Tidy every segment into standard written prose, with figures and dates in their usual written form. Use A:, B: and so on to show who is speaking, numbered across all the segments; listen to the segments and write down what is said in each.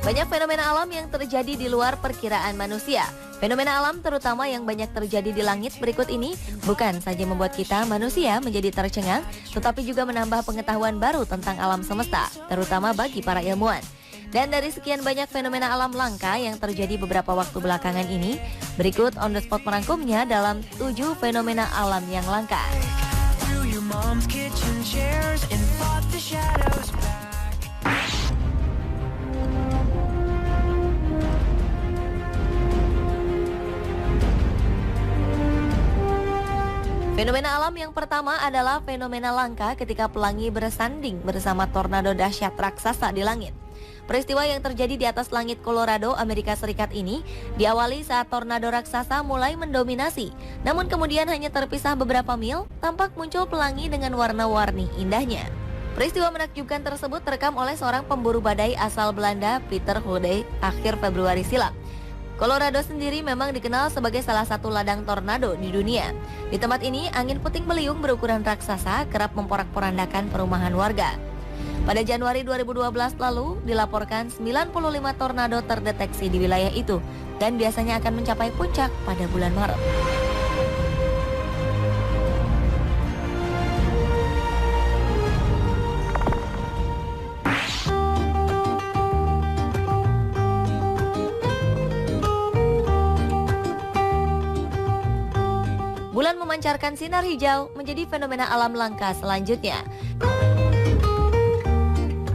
A: Banyak fenomena alam yang terjadi di luar perkiraan manusia. Fenomena alam terutama yang banyak terjadi di langit berikut ini bukan saja membuat kita manusia menjadi tercengang, tetapi juga menambah pengetahuan baru tentang alam semesta, terutama bagi para ilmuwan. Dan dari sekian banyak fenomena alam langka yang terjadi beberapa waktu belakangan ini, berikut On The Spot merangkumnya dalam 7 fenomena alam yang langka. Fenomena alam yang pertama adalah fenomena langka ketika pelangi bersanding bersama tornado dahsyat raksasa di langit. Peristiwa yang terjadi di atas langit Colorado, Amerika Serikat ini diawali saat tornado raksasa mulai mendominasi. Namun kemudian hanya terpisah beberapa mil, tampak muncul pelangi dengan warna-warni indahnya. Peristiwa menakjubkan tersebut terekam oleh seorang pemburu badai asal Belanda, Peter Houde, akhir Februari silam. Colorado sendiri memang dikenal sebagai salah satu ladang tornado di dunia. Di tempat ini, angin puting beliung berukuran raksasa kerap memporak-porandakan perumahan warga. Pada Januari 2012 lalu, dilaporkan 95 tornado terdeteksi di wilayah itu dan biasanya akan mencapai puncak pada bulan Maret. Bulan memancarkan sinar hijau menjadi fenomena alam langka selanjutnya.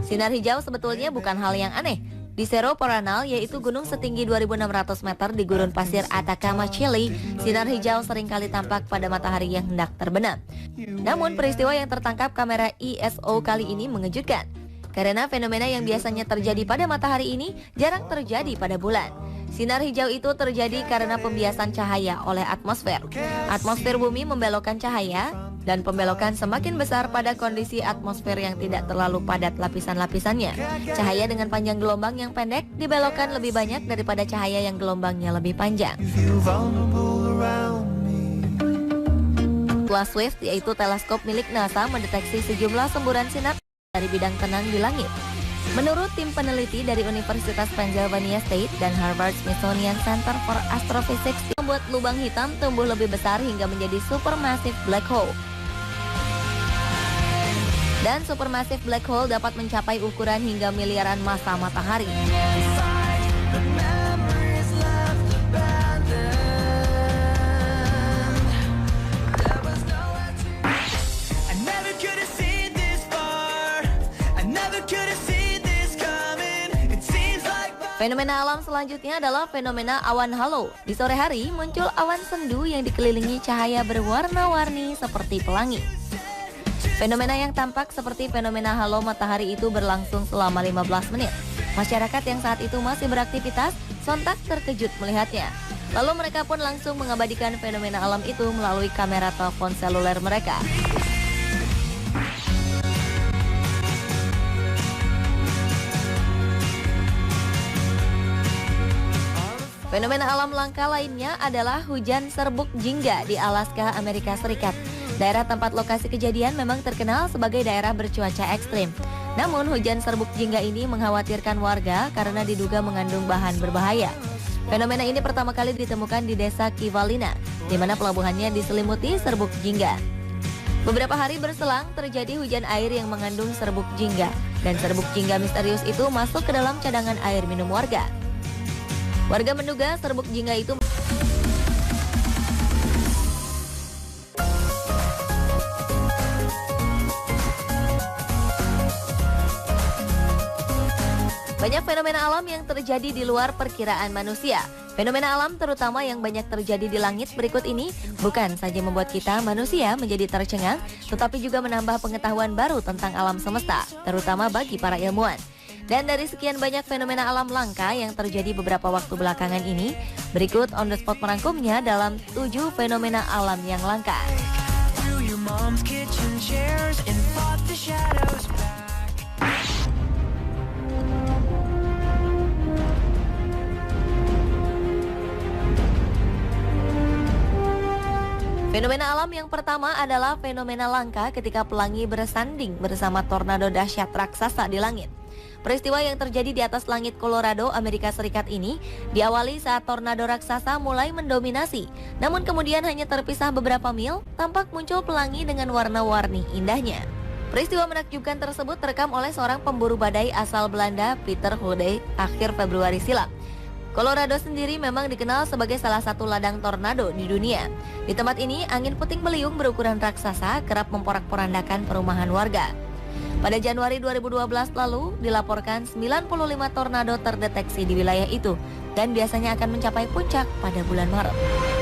A: Sinar hijau sebetulnya bukan hal yang aneh. Di Cerro Paranal, yaitu gunung setinggi 2.600 meter di gurun pasir Atacama, Chile, sinar hijau seringkali tampak pada matahari yang hendak terbenam. Namun peristiwa yang tertangkap kamera ISO kali ini mengejutkan, karena fenomena yang biasanya terjadi pada matahari ini jarang terjadi pada bulan. Sinar hijau itu terjadi karena pembiasan cahaya oleh atmosfer. Atmosfer bumi membelokkan cahaya, dan pembelokan semakin besar pada kondisi atmosfer yang tidak terlalu padat lapisan-lapisannya. Cahaya dengan panjang gelombang yang pendek dibelokkan lebih banyak daripada cahaya yang gelombangnya lebih panjang. Plus Swift, yaitu teleskop milik NASA, mendeteksi sejumlah semburan sinar dari bidang tenang di langit. Menurut tim peneliti dari Universitas Pennsylvania State dan Harvard Smithsonian Center for Astrophysics, membuat lubang hitam tumbuh lebih besar hingga menjadi supermassive black hole. Dan supermassive black hole dapat mencapai ukuran hingga miliaran massa matahari. Fenomena alam selanjutnya adalah fenomena awan halo. Di sore hari muncul awan sendu yang dikelilingi cahaya berwarna-warni seperti pelangi. Fenomena yang tampak seperti fenomena halo matahari itu berlangsung selama 15 menit. Masyarakat yang saat itu masih beraktivitas sontak terkejut melihatnya. Lalu mereka pun langsung mengabadikan fenomena alam itu melalui kamera telepon seluler mereka. Fenomena alam langka lainnya adalah hujan serbuk jingga di Alaska, Amerika Serikat. Daerah tempat lokasi kejadian memang terkenal sebagai daerah bercuaca ekstrim. Namun hujan serbuk jingga ini mengkhawatirkan warga karena diduga mengandung bahan berbahaya. Fenomena ini pertama kali ditemukan di desa Kivalina, di mana pelabuhannya diselimuti serbuk jingga. Beberapa hari berselang terjadi hujan air yang mengandung serbuk jingga, dan serbuk jingga misterius itu masuk ke dalam cadangan air minum warga. Warga menduga serbuk jingga itu banyak fenomena alam yang terjadi di luar perkiraan manusia. Fenomena alam terutama yang banyak terjadi di langit berikut ini bukan saja membuat kita manusia menjadi tercengang, tetapi juga menambah pengetahuan baru tentang alam semesta, terutama bagi para ilmuwan. Dan dari sekian banyak fenomena alam langka yang terjadi beberapa waktu belakangan ini, berikut On The Spot merangkumnya dalam 7 fenomena alam yang langka. Fenomena alam yang pertama adalah fenomena langka ketika pelangi bersanding bersama tornado dahsyat raksasa di langit. Peristiwa yang terjadi di atas langit Colorado, Amerika Serikat ini diawali saat tornado raksasa mulai mendominasi. Namun kemudian hanya terpisah beberapa mil, tampak muncul pelangi dengan warna-warni indahnya. Peristiwa menakjubkan tersebut terekam oleh seorang pemburu badai asal Belanda, Peter Hode, akhir Februari silam. Colorado sendiri memang dikenal sebagai salah satu ladang tornado di dunia. Di tempat ini, angin puting beliung berukuran raksasa kerap memporak-porandakan perumahan warga. Pada Januari 2012 lalu, dilaporkan 95 tornado terdeteksi di wilayah itu dan biasanya akan mencapai puncak pada bulan Maret.